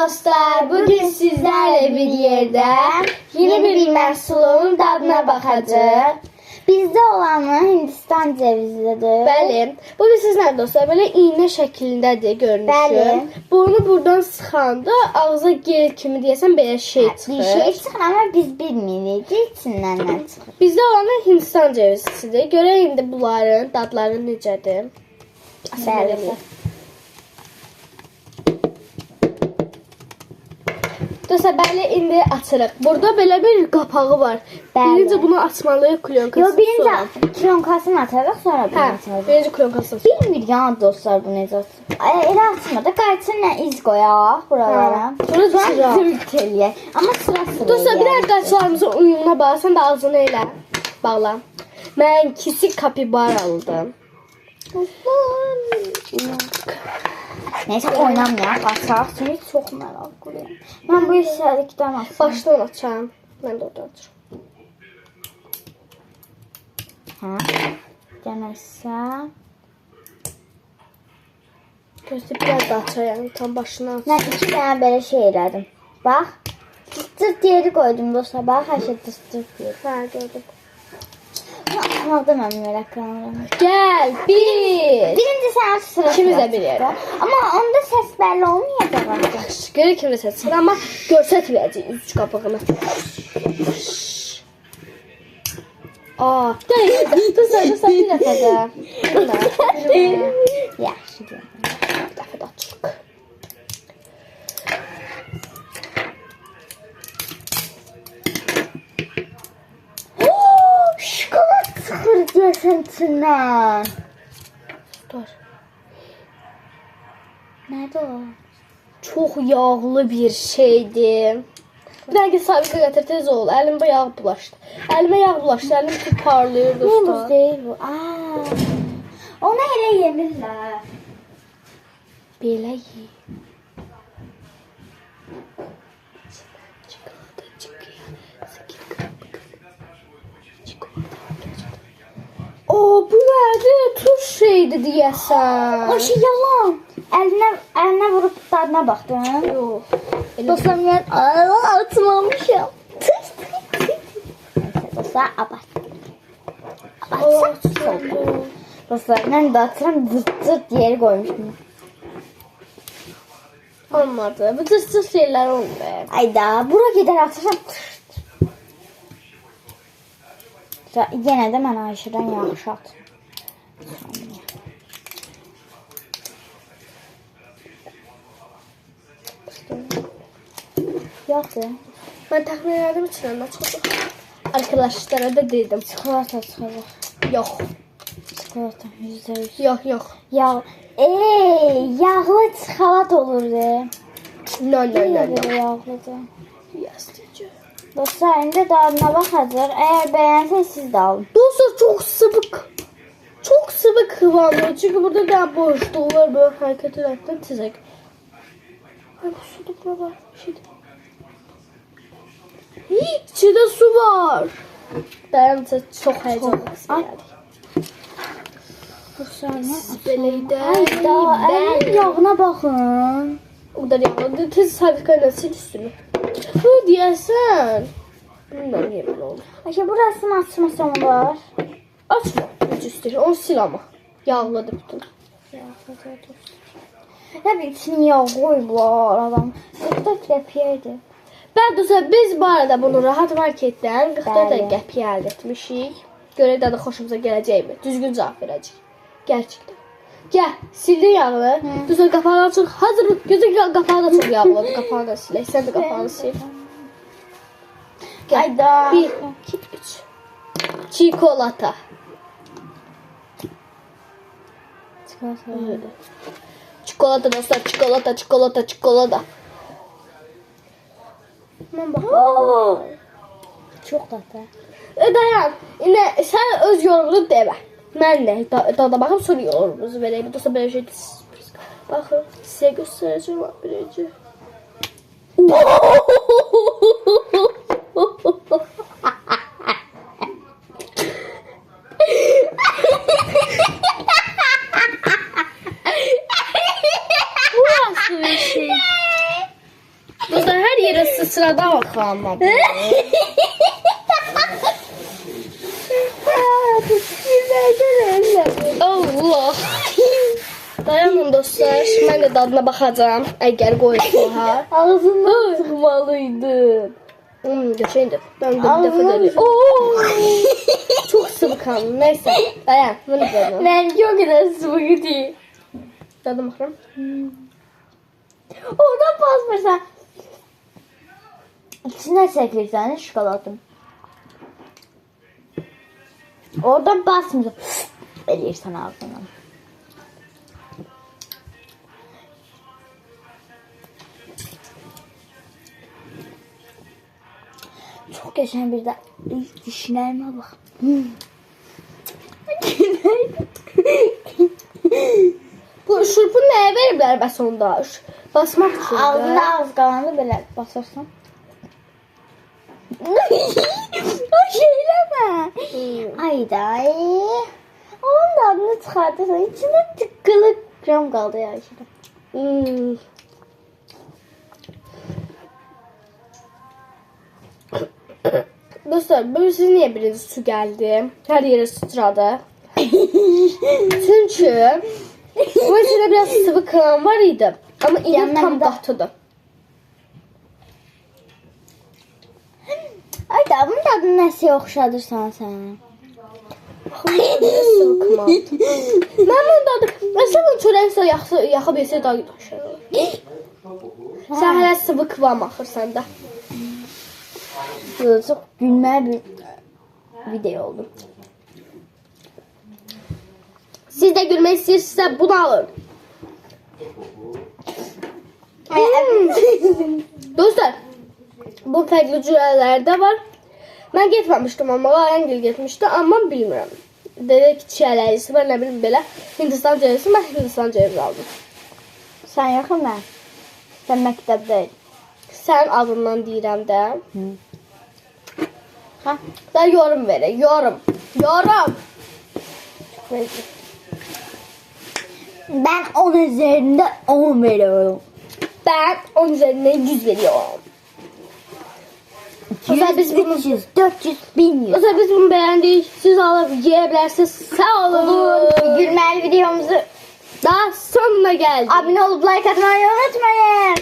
dostlar, bugün sizlerle bir yerde yeni bir məhsulun dadına bakacağız. Bizde olanlar Hindistan cevizidir. Bəli. Bu sizler dostlar böyle iğne şəklindədir görünüşü. Bəli. Bunu buradan sıxanda ağza gel kimi deyəsən belə şey çıxır. Bir şey çıxır ama biz bilmirik içindən nə çıxır. Bizdə olanlar Hindistan cevizisidir. Görək indi bunların dadları necədir. Bəli. Dostlar bəli indi açırıq. Burada belə bir qapağı var. Bəli. Birinci bunu açmalıyıq klyonkasını. Yo birinci klonkasını atarıq sonra bunu atarıq. Birinci klonkasını. Bilmir ya dostlar bu necə açır. Elə açmadı. Qayçınla iz qoyaq buralara. Sonra sıra. Zırt eləyək. Amma sıra Dostlar bir dəqiqə qayçılarımızın uyumuna bax. Sən də ağzını elə. Bağla. Mən kisik kapibar aldım. Neyse oynamayaq, açaq. Çünki çox maraqlıyam. Mən bu işlərlikdən açım. Başdan açam. Mən də oradan açıram. Hə. Deməsə. Gözlə biraz da açayım. Tam başına aç. Mən 2 dənə belə şey elədim. Bax. Cırt yeri qoydum dostlar. Bax, hər şey cırt yeri. Hə, gördüm. Açmaqda mən meraklanıram. Gəl, bir. Birinci sən sıra. İkimiz də bir yerdə. Amma onda səs bəlli olmayacaq. Görə kimi seçsin, amma görsətməyəcək üç qapağını. Aa, dostlar, bir dəfə də. Yaxşı. Bir dəfə də açıq. Şokolad çıxır deyəsən içindən. Dur. Nədir o? Çox yağlı bir şeydir. Bir dəqiqə sabitə gətir, tez ol. Əlim bu yağ bulaşdı. Əlimə yağ bulaşdı, əlim tüm parlayır Muz dostlar. deyil bu. Onu elə yemirlər. Belə ye. O, bu nədir? Turş şeydi deyəsən. O şey yalan. Əlinə vurub dadına baxdın. Yox. Dostlar mən atmamışam. Dostlar abart. Dostlar mən də atıram zırt yeri qoymuşum. Olmadı. Bu cız şeyler olmuyor. Ayda bura gedər atıram. Yenə də mən Ayşədən yaxşı atım. Yoxdur. Ben təxmin edim içindən çıxacaq. Arkadaşlara da dedim. Çikolata çıxacaq. Yox. Çikolata %100. Yox. Yağ. Yağlı çikolata olurdu. No. Yağlıdır. Yastıcı. Dostlar indi dadına baxacaq. Əgər bəyənsəz siz də alın. Dostlar çok sıvık. Çok sıvık kıvamlı. Çünkü burada daha boşluğu var. Böyle hareket ederken tizek. Ay bu suda var. İçinde su var. Dayansa çok heyecanlı. Ay. Dostlar nə? Beleyde. Ayda əlin yağına baxın. O kadar yapmadı. Tez sabikayla sil üstünü. Bu diyesen. Bilmem niye böyle oldu. Ayşə burasını açmasam olar. Açma. Üç üstü. Onu sil ama. Yağladı bütün. Ya bir içini yağ koydular adam. Sıkta qəpiyəydi. Ben dostlar biz bu arada bunu rahat marketten 44 Bəli. qəpiyə əldə etmişik. Görək də xoşumuza gələcək mi? Düzgün cavab verəcək. Gerçekten. Gel, sildin yağını. Dostlar qapağını açıq. Hazır mı? Gözün qapağı da çok yağladı. Qapağını da silək. Sən də qapağını sil. Gel. Ayda. 1, 2, 3. Çikolata. Çikolata dostlar. Çikolata. Mən bax. Çox tatlı. Dayan. Yine sen öz yorumunu demə. Mən də dada baxıb sonra yorumumuzu vereyim. Dostlar belə şey baxın. Sizə göstərəcəm birinci. Bu nasıl bir şey? Sırada bakalım. Allah. Dayanın dostlar. Ben de dadına bakacağım. Eğer koyulsa. Ağzından sıkmalıydın. Geçeydi. Ben de bir defa deli. Çok sıvı kanlı. Neyse. Dayan. Bunu koydum. Ben çok güzel sıvı değil. Dadım bakalım. Oradan basmırsan. İçine çekir tane şokolatım. Oradan basmırsan. Elirsen ağzına. Çok geçen bir de dişlerime bak. Bu şurpu neye veriblər bəs onda? Basmaq üçün. Ağzında az qalandı belə basarsan. O şeyləmə. Ayday. Onun da adını çıxardırsan. İçində tıqqılı krem qaldı ya içində. Dostlar, bu siz niye birinci su geldi? Her yere sıçradı. Çünkü bu içinde biraz sıvı kıvam var idi. Ama iyi tam qatıdı. Ayda bunun adını nəsə oxşadırsan sən? Biraz sıvı kıvam. Ben bunu da mesela çörəksə yaxıb yesə daha yaxşı. Sen hələ sıvı kıvam axır səndə. Bu çox gülməli bir video oldu. Siz de gülmek istiyorsanız bunu alın. Dostlar, bu farklı cürələrdə var. Ben getməmişdim ama Ayangil getmişdi ama bilmirəm. Dedi ki çiyələyisi var, nə bilim belə. Hindistan cəvəzi, mən Hindistan cəvəzi aldım. Sən yaxın mən. Sən məktəbdəydin. Sən adından deyirəm də. Ha? Sən yorum verə, yorum. Yorum. Ben 10 üzerinde 10 veriyorum. Ben 10 üzerinden 100 veriyorum. O zaman biz bunu 300, 400, 1000 O zaman biz bunu beğendik. Siz alıp yiyebilirsiniz. Sağ olun. Gülmeli videomuzu Daha sonuna geldik. abone olup like atmayı unutmayın.